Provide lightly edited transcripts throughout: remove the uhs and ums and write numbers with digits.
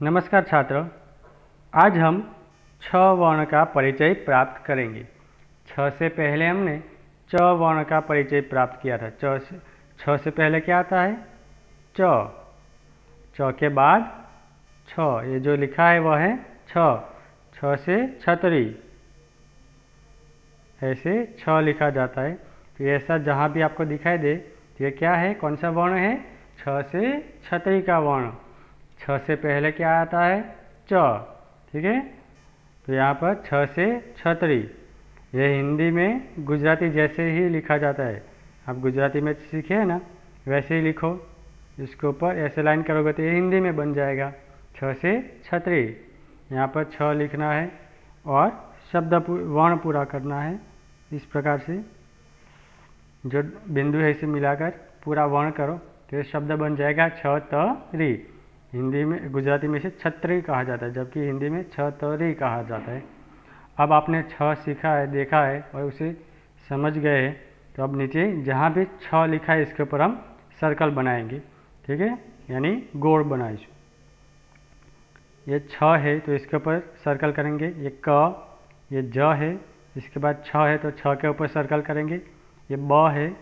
नमस्कार छात्रों, आज हम छ वर्ण का परिचय प्राप्त करेंगे। छ से पहले हमने च वर्ण का परिचय प्राप्त किया था। छ से पहले क्या आता है? च। च के बाद छ, ये जो लिखा है वह है छ। छ से छतरी, ऐसे छ लिखा जाता है। तो ऐसा जहाँ भी आपको दिखाई दे तो ये क्या है, कौन सा वर्ण है? छ से छतरी का वर्ण। छ से पहले क्या आता है? च। ठीक है, तो यहाँ पर छ से छतरी, यह हिंदी में गुजराती जैसे ही लिखा जाता है। आप गुजराती में सीखे हैं ना, वैसे ही लिखो। इसके ऊपर ऐसे लाइन करोगे तो ये हिंदी में बन जाएगा। छ से छतरी, यहाँ पर छ लिखना है और शब्द वर्ण पूरा करना है। इस प्रकार से जो बिंदु है इसे मिलाकर पूरा वर्ण करो तो ये शब्द बन जाएगा छतरी। हिंदी में, गुजराती में इसे छतरी कहा जाता है, जबकि हिंदी में छतरी कहा जाता है। अब आपने छ सीखा है, देखा है और उसे समझ गए हैं, तो अब नीचे जहाँ भी छ लिखा है इसके ऊपर हम सर्कल बनाएंगे। ठीक है, यानी गोल बनाइए। ये छ है तो इसके ऊपर सर्कल करेंगे। ये क, ये ज है, इसके बाद छ है तो छ के ऊपर सर्कल करेंगे। ये ब है,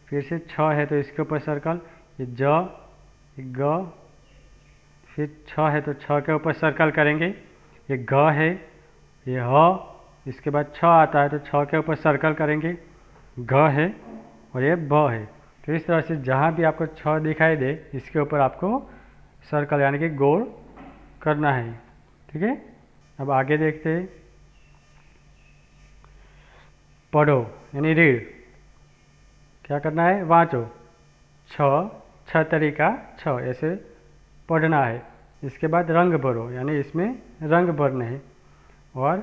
फिर से छ है तो इसके ऊपर सर्कल। ये ज, ये ग, फिर छ है तो छ के ऊपर सर्कल करेंगे। ये घ है, ये ह, इसके बाद छ आता है तो छ के ऊपर सर्कल करेंगे। घ है और ये ब है। तो इस तरह से जहाँ भी आपको छ दिखाई दे इसके ऊपर आपको सर्कल यानी कि गोल करना है। ठीक है, अब आगे देखते हैं। पढ़ो यानी रीड, क्या करना है? वाँचो। छ, छतरी का छ, ऐसे पढ़ना है। इसके बाद रंग भरो, यानी इसमें रंग भरने हैं। और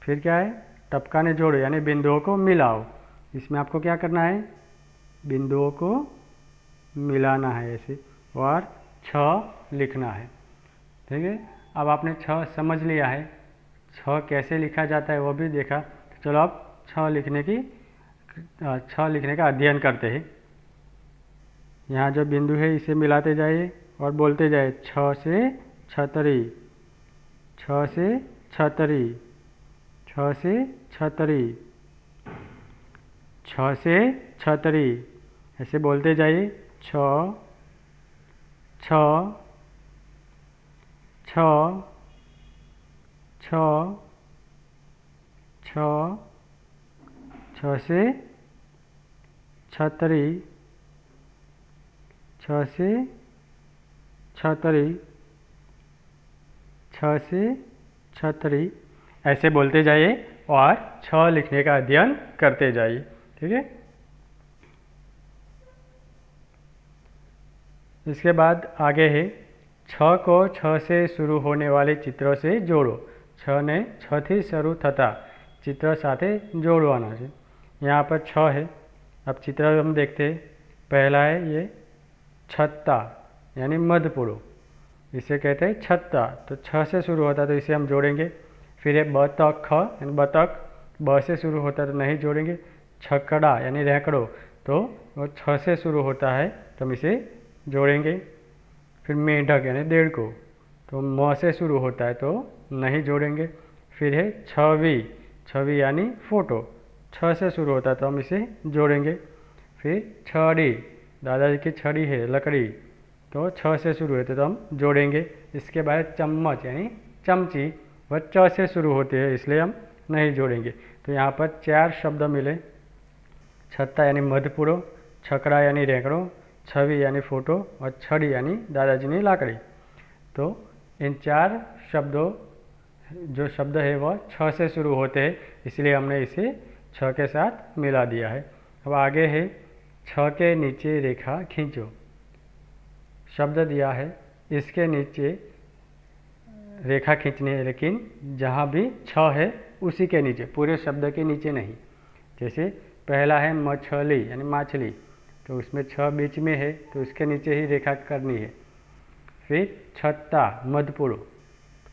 फिर क्या है? टपकाने जोड़ो, यानी बिंदुओं को मिलाओ। इसमें आपको क्या करना है? बिंदुओं को मिलाना है ऐसे, और छ लिखना है। ठीक है, अब आपने छ समझ लिया है, छ कैसे लिखा जाता है वो भी देखा। तो चलो अब छ लिखने का अध्ययन करते हैं। यहाँ जो बिंदु है इसे मिलाते जाइए और बोलते जाए छ से छतरी, छ से छतरी, छ से छतरी, छ से छतरी, ऐसे बोलते जाइए। छ, छ, छ, छ, छ, छ से छतरी, छ से छतरी, छ से छतरी, ऐसे बोलते जाइए और छ लिखने का अध्ययन करते जाइए। ठीक है, इसके बाद आगे है छ को छ से शुरू होने वाले चित्रों से जोड़ो। छ ने छ થી શરૂ થતા चित्र साथे जोड़वाना है। यहाँ पर छ है। अब चित्र हम देखते हैं। पहला है ये छत्ता, यानी मधपुरो, इसे कहते हैं छत्ता। तो छ से शुरू होता है तो इसे हम जोड़ेंगे। फिर ये बतख, यानी बतख, ब से शुरू होता है तो नहीं जोड़ेंगे। छकड़ा यानी रैकड़ो, तो वो छ से शुरू होता है तो हम इसे जोड़ेंगे। फिर मेढक यानी डेढ़को, तो म से शुरू होता है तो नहीं जोड़ेंगे। फिर है छवि, छवि यानी फोटो, छ से शुरू होता है तो हम इसे जोड़ेंगे। फिर छड़ी, दादाजी की छड़ी है, लकड़ी, तो छ से शुरू होते तो हम जोड़ेंगे। इसके बाद चम्मच यानी चमची, वह च से शुरू होती है इसलिए हम नहीं जोड़ेंगे। तो यहाँ पर 4 शब्द मिले। छत्ता यानी मधपुरो, छकड़ा यानी रैकड़ो, छवि यानी फोटो और छड़ी यानी दादाजी की लाकड़ी। तो इन 4 शब्दों, जो शब्द है वह छ से शुरू होते हैं, इसलिए हमने इसे छ के साथ मिला दिया है। अब आगे है छ के नीचे रेखा खींचो। शब्द दिया है, इसके नीचे रेखा खींचनी है, लेकिन जहाँ भी छ है उसी के नीचे, पूरे शब्द के नीचे नहीं। जैसे पहला है मछली यानी माछली, तो उसमें छ बीच में है तो उसके नीचे ही रेखा करनी है। फिर छत्ता, मधपुरो,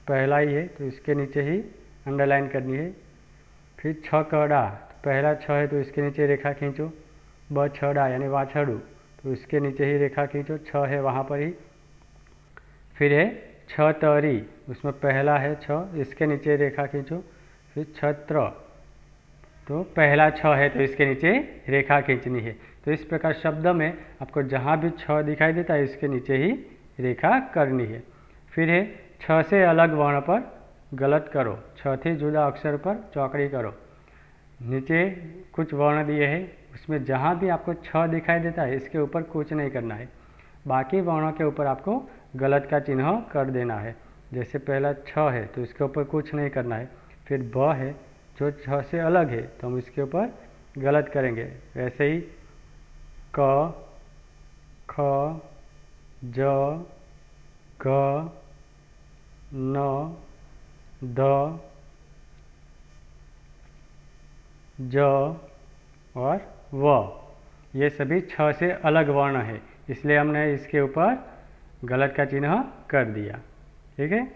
पहला ही है तो इसके नीचे ही अंडरलाइन करनी है। फिर छकड़ा, पहला छ है तो इसके नीचे रेखा खींचो। बछड़ा यानी वाछड़ू, तो इसके नीचे ही रेखा खींचो, छ है वहाँ पर ही। फिर है छतरी, उसमें पहला है छ, इसके नीचे रेखा खींचो। फिर छत्र, तो पहला छ है तो इसके नीचे रेखा खींचनी है। तो इस प्रकार शब्द में आपको जहाँ भी छ दिखाई देता है इसके नीचे ही रेखा करनी है। फिर है छ से अलग वर्ण पर गलत करो, छ थी जुदा अक्षर पर चौकड़ी करो। नीचे कुछ वर्ण दिए हैं, उसमें जहाँ भी आपको छ दिखाई देता है इसके ऊपर कुछ नहीं करना है, बाकी वर्णों के ऊपर आपको गलत का चिन्ह कर देना है। जैसे पहला छ है तो इसके ऊपर कुछ नहीं करना है। फिर ब है जो छ से अलग है तो हम इसके ऊपर गलत करेंगे। वैसे ही क, ख, ज, घ, न, द, ज और व, ये सभी छ से अलग वर्ण है, इसलिए हमने इसके ऊपर गलत का चिन्ह कर दिया। ठीक है।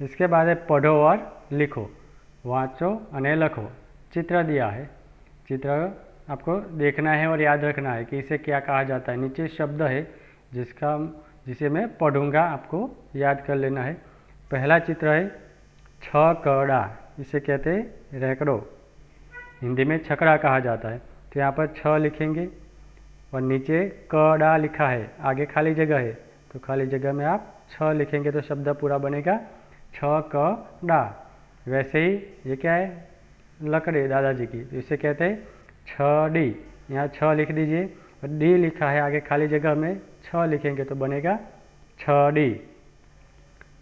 इसके बाद है पढ़ो और लिखो, वाँचो અને लखो। चित्र दिया है, चित्र आपको देखना है और याद रखना है कि इसे क्या कहा जाता है। नीचे शब्द है जिसे मैं पढ़ूंगा, आपको याद कर लेना है। पहला चित्र है छकड़ा, इसे कहते हैं रैकड़ो, हिंदी में छकड़ा कहा जाता है। तो यहाँ पर छ लिखेंगे और नीचे कड़ा लिखा है, आगे खाली जगह है तो खाली जगह में आप छ लिखेंगे तो शब्द पूरा बनेगा छकड़ा। वैसे ही ये क्या है, लकड़ी दादाजी की, इसे कहते हैं छड़ी, यहाँ छ लिख दीजिए और डी लिखा है आगे खाली जगह में, छ लिखेंगे तो बनेगा छड़ी।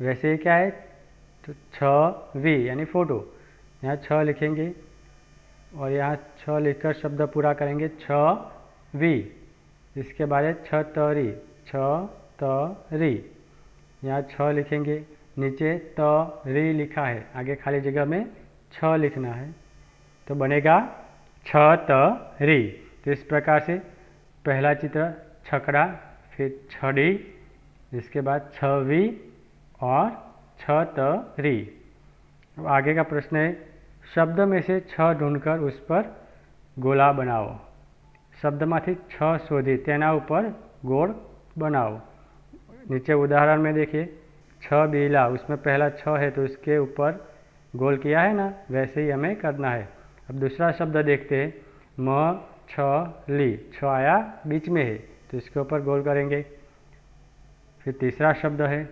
वैसे ही क्या है, तो छवि यानी फोटो, यहाँ छ लिखेंगे और यहाँ छ लिखकर शब्द पूरा करेंगे छवि। इसके बाद है छतरी, छतरी, यहाँ छ लिखेंगे, नीचे तरी लिखा है, आगे खाली जगह में छ लिखना है तो बनेगा छतरी। तो इस प्रकार से पहला चित्र छकड़ा, फिर छड़ी, इसके बाद छवि और छतरी। अब आगे का प्रश्न है, शब्द में से छ ढूंढकर उस पर गोला बनाओ। शब्दमांथी छ शोधी तेना ऊपर गोल बनाओ। नीचे उदाहरण में देखिए, छ बीला, उसमें पहला छ है तो इसके ऊपर गोल किया है ना, वैसे ही हमें करना है। अब दूसरा शब्द देखते हैं, म छ ली, छ आया बीच में है तो इसके ऊपर गोल करेंगे। फिर तीसरा शब्द है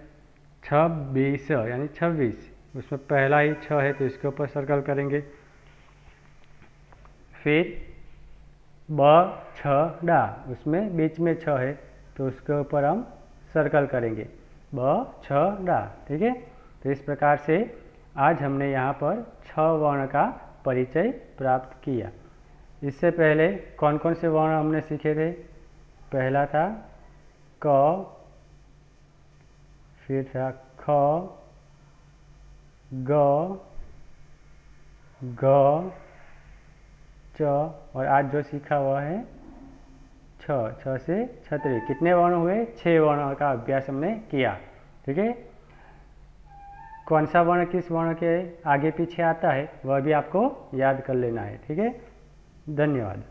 छब्बीस यानी 26, उसमें पहला ही छ है तो इसके ऊपर सर्कल करेंगे। फिर ब छ डा, उसमें बीच में छ है तो उसके ऊपर हम सर्कल करेंगे, ब छ डा। ठीक है। तो इस प्रकार से आज हमने यहाँ पर छ वर्ण का परिचय प्राप्त किया। इससे पहले कौन कौन से वर्ण हमने सीखे थे? पहला था क, फिर था ख, ग, घ, च और आज जो सीखा हुआ है छ। छ से छतरी, कितने वर्ण हुए? 6 वर्ण का अभ्यास हमने किया। ठीक है। कौन सा वर्ण किस वर्ण के आगे पीछे आता है वह भी आपको याद कर लेना है। ठीक है। धन्यवाद।